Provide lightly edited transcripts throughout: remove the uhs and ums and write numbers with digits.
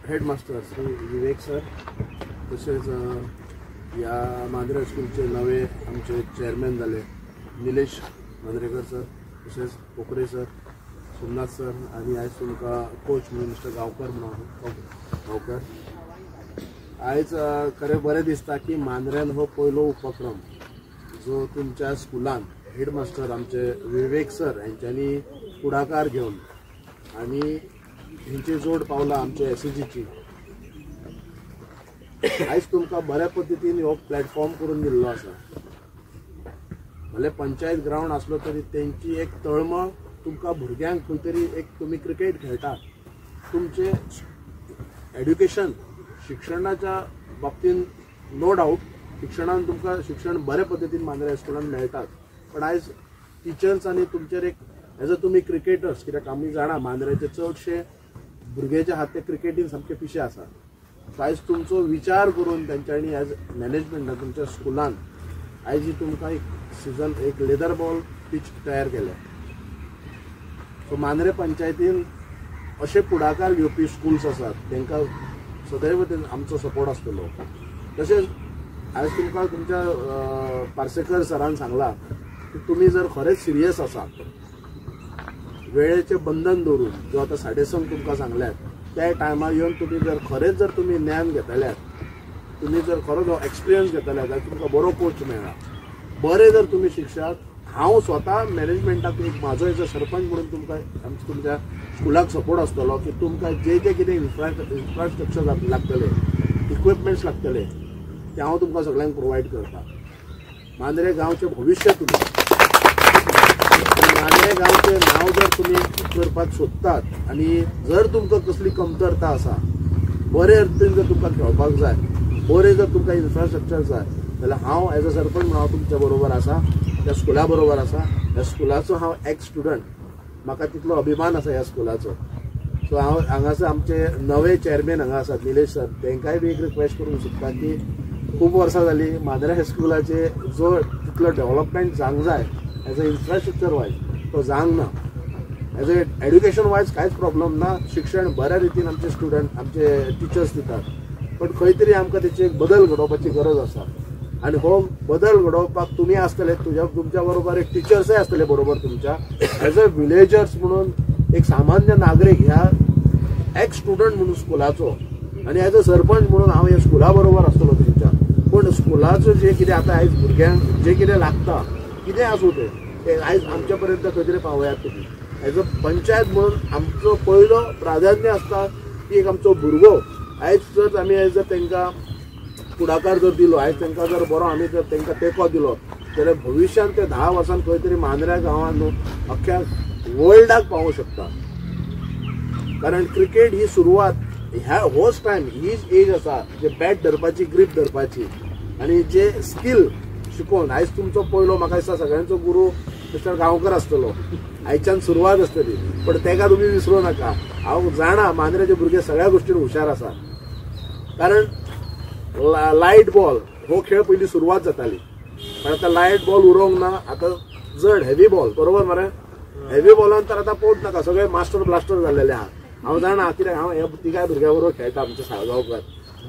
Headmaster Shri Vivek sir तसेच या मांद्रे स्कूलचे नवे आमचे चेअरमॅन झाले निलेश मांद्रेकर सर तसेच पोखरे सर सोमनाथ सर आणि आज तुमका कोच म्हणून मिस्टर गावकर म्हणून गावकर आज खरें बरें दिसता की मांद्र्यान हो पयलो उपक्रम जो तुमच्या स्कुलान हेडमास्टर आमचे विवेक सर यांच्यानी पुढाकार घेऊन आणि हिंची जोड पावला आमच्या एसएजीची आज तुमका बऱ्या पद्धतीने हो प्लॅटफॉर्म करून दिल्लो आसा। भले पंचायत ग्राउंड असलो तरी त्यांची एक तळमळ तुमका भुरग्यांक खंय तरी एक तुम्ही क्रिकेट खेळटा तुमचे एड्युकेशन शिक्षणाच्या बाबतीत नो डाऊट शिक्षणान तुमका शिक्षण बऱ्या पद्धतीने मांद्रे स्कुलान मेळटात पण आज टिचर्स आणि तुमचेर एक एज अ तुम्ही क्रिकेटर्स कित्याक आमी जाणा मांद्रेचे चडशे भुरग्याच्या हात क्रिकेटीन सामके पिशे आसा सो आयज तुमचो विचार करून तेंच्यांनी एज मॅनेजमेंटान तुमच्या स्कुलान आयज ही तुमकां एक सीजन एक लेदर बॉल पिच तयार केल्या सो मांद्रे पंचायतीन असे पुढाकार घेवपी स्कूल्स आसात तांकां सदैव आमचो सपोर्ट आसतलो। तशेंच आयज तुमकां तुमच्या पार्सेकर सरान सांगला की तुम्ही जर खरेंच सिरियस आसात वेळेचे बंधन दवरून जो आता 6:30 तुमकां सांगल्यात त्या टायमार येवन तुम्ही जर खरेंच जर तुम्ही ज्ञान घेतल्यात तुम्ही जर खरो एक्सपिरियन्स घेतल्यात जाल्यार तुमकां बरो कोच मेळना बरे जर तुम्ही शिक्षक हांव स्वता मॅनेजमेंटाक एक म्हाजो एज अ सरपंच म्हणून तुमकां तुमच्या स्कुलाक सपोर्ट आसतलो की तुमकां जे कितें इन्फ्रास्ट्रक्चर लागतले इक्विपमेंट्स लागतले ते हांव तुमकां सगळ्यांक प्रोवायड करता। मांद्रे गांवचे भविष्य तुमी मांद्रे गांवचे नाव जर तुम्ही करपाक सोदतात आणि जर तुमकां कसली कमतरता आसा बरे अर्थीन जर तुमकां खेळपाक जाय बरे जर तुमकां इन्फ्रास्ट्रक्चर जाय जाल्यार हांव एज अ सरपंच म्हणून हांव तुमच्या बरोबर आसा त्या स्कुला बरोबर आसा ह्या स्कुलाचो हांव एक्स स्टुडंट म्हाका तितलो अभिमान आसा ह्या स्कुलाचो सो हांव हांगासर आमचे नवे चेअरमॅन हांगा आसात निलेश सर तांकांय बी एक रिक्वेस्ट करूंक सोदता की खूब वर्सां जाली मांद्रे हायस्कुलाचे जो तितलो डेव्हलपमेंट जावंक जाय एज अ इन्फ्रास्ट्रक्चर वायज तो जावंक ना एज अ एड्युकेशन वायज कांयच प्रॉब्लम ना शिक्षण बऱ्या रितीन आमचे स्टुडंट आमचे टिचर्स दितात पण खंय तरी आमकां तेची एक बदल घडोवपाची गरज आसा आणि हो बदल घडोवपाक तुम्ही आसतले तुमच्या बरोबर एक टिचर्सय आसतले बरोबर तुमच्या एज अ विलेजर्स म्हणून एक सामान्य नागरिक ह्या एक्स स्टुडंट म्हणून स्कुलाचो आणि एज अ सरपंच म्हणून हांव ह्या स्कुला बरोबर आसतलो तुमच्या पण स्कुलाचो जे कितें आतां आयज भुरग्यांक जे कितें लागता कितें आसूं ते आयज आमच्या पर्यंत खंय तरी पावयात तुम्ही एज अ पंचायत म्हणून आमचो पयलो प्राधान्य आसता की एक आमचो भुरगो आयज जर आमी एज अ तांकां पुढाकार जर दिलो आयज तांकां जर बरो आमी जर तांकां तेंको दिलो जाल्यार भविश्यान ते 10 वर्सान खंय तरी मांद्र्या गांवांत न्हू अख्ख्या वर्ल्डाक पावूंक शकता कारण क्रिकेट ही सुरवात ह्या होच टायम हीच एज आसा जे बॅट धरपाची ग्रीप धरपाची आणि जे स्कील शिकोवन आयज तुमचो पयलो म्हाका दिसता सगळ्यांचो गुरू मिस्टर गांवकर आसतलो आयच्यान सुरवात आसतली पण तेका तुमी विसरूं नाका हांव जाणा मांद्रेचे भुरगे सगळ्या गोश्टीन हुशार आसा कारण लायट बॉल हो खेळ पयली सुरवात जाताली पण आता लायट बॉल उरोंक ना आता जड हेवी बॉल बरोबर मरे हेवी बॉलान तर आता पोट नाका सगळे मास्टर ब्लास्टर जाल्लेले आहा हांव जाणा कित्याक हांव ह्या तिगाय भुरग्या बरोबर खेळटा आमचे साळगांवकर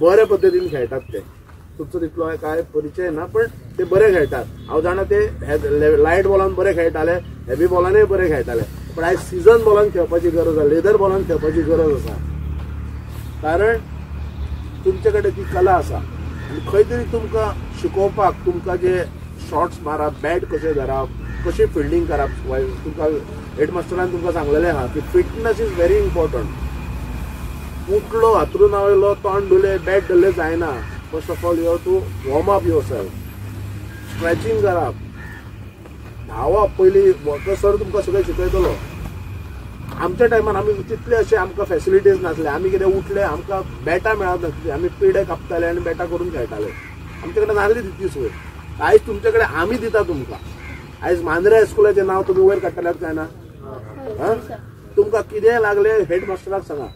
बरे पद्धतीन खेळटात ते तुमचो तितलो काय परिचय ना पण ते बरे खेळटात हांव जाणा ते लायट बॉलान बरे खेळटाले हेवी बॉलानय बरे खेळटाले पण आयज सीजन बॉलान खेळपाची गरज आसा लेदर बॉलान खेळपाची गरज आसा कारण तुमचे कडेन ती कला आसा आनी खंय तरी तुमकां शिकोवपाक तुमकां जे शॉट्स मारप बॅट कशें धरप कशी फिल्डिंग करप तुमकां हेडमास्टरान तुमकां सांगलेलें आहा की फिटनेस इज व्हेरी इम्पॉर्टंट उठलो हातरून वयलो तोंड धुले बॅट धरले जायना first of all you have to warm up yourself stretching करप धांवप पयलीं सर तुमकां सगळें शिकयतलो आमच्या टायमार आमी तितले अशे आमकां फॅसिलिटीज नासले आमी कितें उठले आमकां बॅटां मेळत नासली आमी पिडे कापताले आनी बॅटां करून खेळटाले आमचे कडेन नासली तितली सोय आयज तुमचे कडेन आमी दिता तुमकां आयज मांद्रे हायस्कुलाचें नांव तुमी वयर काडटल्यात काय ना तुमकां कितें लागले हेडमास्टराक सांगा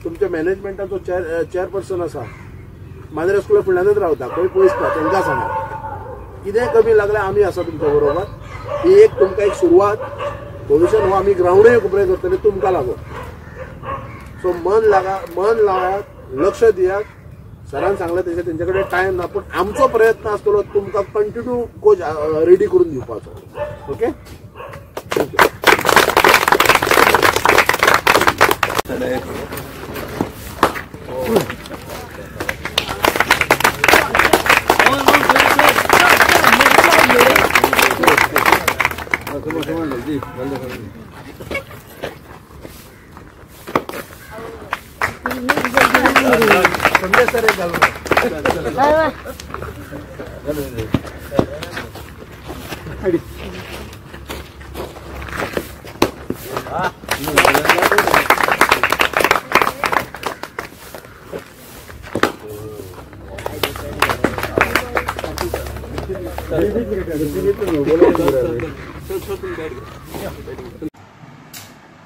तुमच्या मॅनेजमेंटाचो चेअरपर्सन आसा मांद्रे स्कुला फुडल्यानच रावता खंय पयस ना तांकां सांगा कितें कमी लागल्यार आमी आसा तुमच्या बरोबर ही एक तुमकां एक सुरवात भविष्यान हो आमी ग्राउंडूय बरें करतले तुमकां लागून सो मन लावात, लक्ष दियात. सरान सांगला तेंच्याकडे टायम ना, पण आमचो प्रयत्न आसतलो तुमकां कंटिन्यू कोच रेडी करून दिवपाचो. ओके, सर एक घालून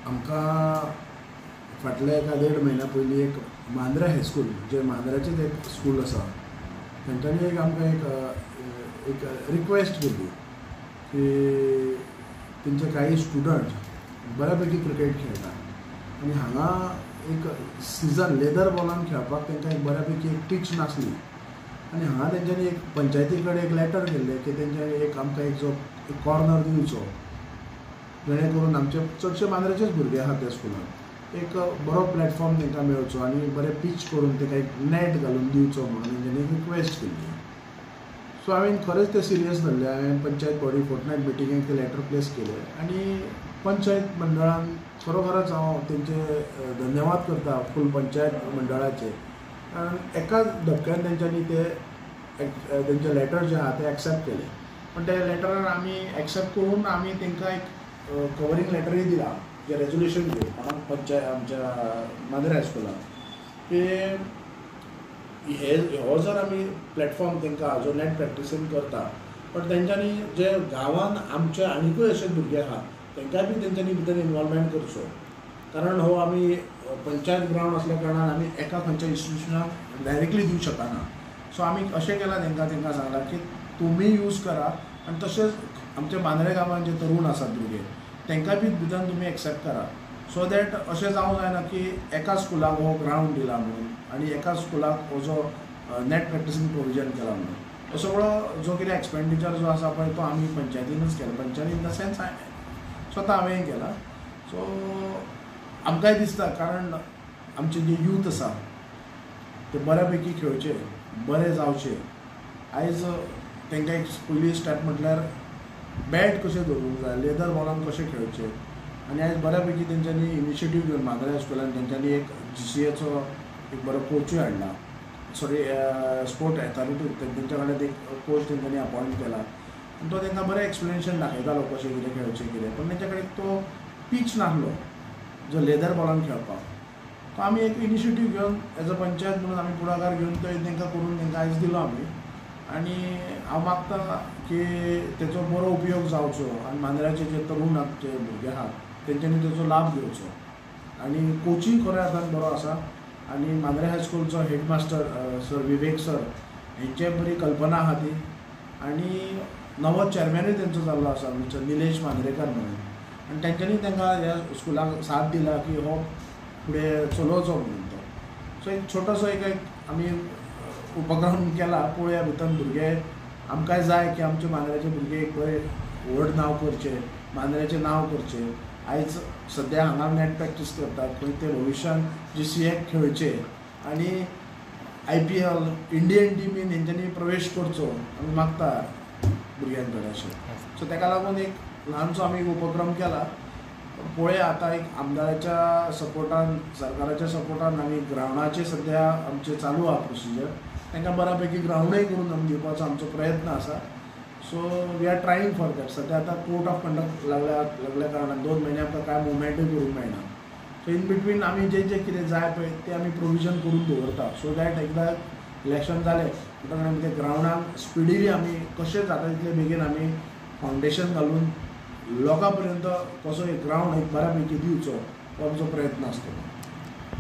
आमकां फाटल्या एका 1.5 महिन्या पयलीं एक मांद्रा हायस्कूल, जे मांद्राचेच एक स्कूल आसा, तांच्यांनी एक आमकां एक रिक्वेस्ट केली की तेंचे काही स्टुडंट बऱ्यापैकी क्रिकेट खेळटा आनी हांगा एक सिजन लेदर बॉलान खेळपाक तांकां एक बऱ्यापैकी एक पिच नासली आनी हांगा तेंच्यांनी एक पंचायती कडेन एक लेटर केल्लें की तेंच्यांनी एक आमकां एक कॉर्नर दिवचो, जेणे करून आमचे चडशे मांद्राचेच भुरगे आहात त्या स्कुलान एक बरो प्लॅटफॉर्म तांकां मेळचो आनी बरें पिच करून ताका एक नेट घालून दिवचो म्हणून तेंच्यांनी रिक्वेस्ट केल्ली. सो हांवें खरेंच तें सिरियस धरलें. हांवें पंचायत बॉडी फोर्टनायट मिटिंगेक ते लेटर प्लेस केलें आनी पंचायत मंडळान खरोखरच हांव तेंचे धन्यवाद करता फूल पंचायत मंडळाचे, कारण एकाच धपक्यान तेंच्यांनी तेंचे लेटर जे आहा ते एक्सेप्ट केले. पण त्या लेटरान आमी एक्सेप्ट करून आमी तांकां एक कवरींग लेटरूय दिला, जे रेजोल्युशन घेवन पंचायत आमच्या मांद्रा हायस्कुलान की हो जर आमी प्लॅटफॉर्म तांकां जो नेट प्रॅक्टिसींग करता, पण तेंच्यांनी जे गांवांत आमचे आनीकूय अशे भुरगे आहात तांकांय बी तेंच्यांनी भितर इनवॉल्वमेंट करचो, कारण हो आमी पंचायत ग्रावंड असल्या कारणान आमी एका खंयच्या इन्स्टिट्युशनाक डायरेक्टली दिवंक शकना. सो आमी अशें केलां तांकां सांगलां की तुमी यूज करा आनी तशेंच आमच्या मांद्रे गांवांत जे तरूण आसात भुरगे तांकां बी भितर तुमी एक्सेप्ट करा, सो दॅट अशें जावंक जायना की एका स्कुलाक हो ग्रावंड दिला म्हणून आनी एका स्कुलाक हो जो नेट प्रॅक्टिसींग प्रोविजन केला म्हणून. हो सगळो जो कितें एक्सपेंडिचर जो आसा पळय तो आमी पंचायतीनूच केला, पंचायती इन द सेन्स स्वता हांवें केला. सो आमकांय दिसता, कारण आमचे जे यूथ आसा ते बऱ्यापैकी खेळचे, बरे जावचे. आयज तांकां एक पयली स्टेप म्हटल्यार बॅट कशें दवरूंक जाय, लेदर बॉलान कशें खेळचे, आनी आयज बऱ्यापैकी तेंच्यांनी इनिशिएटीव घेवन मांद्रा हायस्कुलान तेंच्यांनी एक GCAचो एक बरो कोचूय हाडला, स्पोर्ट अथॉरिटी तेंच्या कडेन एक कोच तेंच्यांनी अपॉयंट केला आनी तो तांकां बरें एक्सप्लेनेशन दाखयतालो कशें कितें खेळचें कितें. पण तेंच्या कडेन तो पीच नासलो जो लेदर बॉलान खेळपाक. तो आमी एक इनिशिएटीव घेवन एज अ पंचायत म्हणून आमी पुढाकार घेवन तो तांकां करून तांकां आयज दिलो आमी. आनी हांव मागता की तेचो बरो उपयोग जावचो आनी मांद्राचे जे तरूण जे भुरगे आहात तेंच्यांनी तेचो लाभ घेवचो. आनी कोचींग खऱ्या अर्थान बरो आसा आनी मांद्रे हायस्कूलचो हेडमास्टर सर विवेक सर हेंचे बरी कल्पना आहा ती, आनी नवो चॅरमॅनूय तेंचो जाल्लो आसा मिस्टर निलेश मांद्रेकार म्हणून, आनी तेंच्यांनी तांकां ह्या स्कुलाक साथ दिला की हो फुडें चलोवचो म्हणून तो. सो एक छोटोसो एक आमी उपक्रम केला. पळोवया भितर भुरगे आमकांय जाय की आमचे मांद्राचे भुरगे एक बरें व्हड नांव करचें, मांद्राचें नांव करचें. आयज सद्या हांगा नेट प्रॅक्टीस करतात, खंय ते भविश्यान GCA खेळचे आनी IPL इंडियन टिमीन तेंच्यांनी प्रवेश करचो आमी मागता भुरग्यां कडेन अशें. सो ताका लागून एक ल्हानसो आमी एक उपक्रम केला. पळोवया आतां एक आमदाराच्या सपोर्टान, सरकाराच्या सपोर्टान आमी ग्रावंडाचे सद्या आमचे चालू आहा प्रोसिजर. तांकां बऱ्यापैकी ग्रावंडूय करून आमी दिवपाचो आमचो प्रयत्न आसा. So we are trying for that. सद्या आतां कोर्ट ऑफ कंडक्ट लागल्या कारणान 2 म्हयने आमकां कांय मुवमेंटूय करूंक मेळना. सो इन बिटवीन आमी जें कितें जाय पळय तें आमी प्रोविजन करून दवरता, सो दॅट एकदां इलेक्शन जालें म्हणटकच आमी ते ग्रावंडाक स्पिडीली आमी कशें जाता तितले बेगीन आमी फावंडेशन घालून लोकां पर्यंत कसो एक ग्रावंड एक बऱ्यापैकी दिवचो हो आमचो प्रयत्न आसतलो.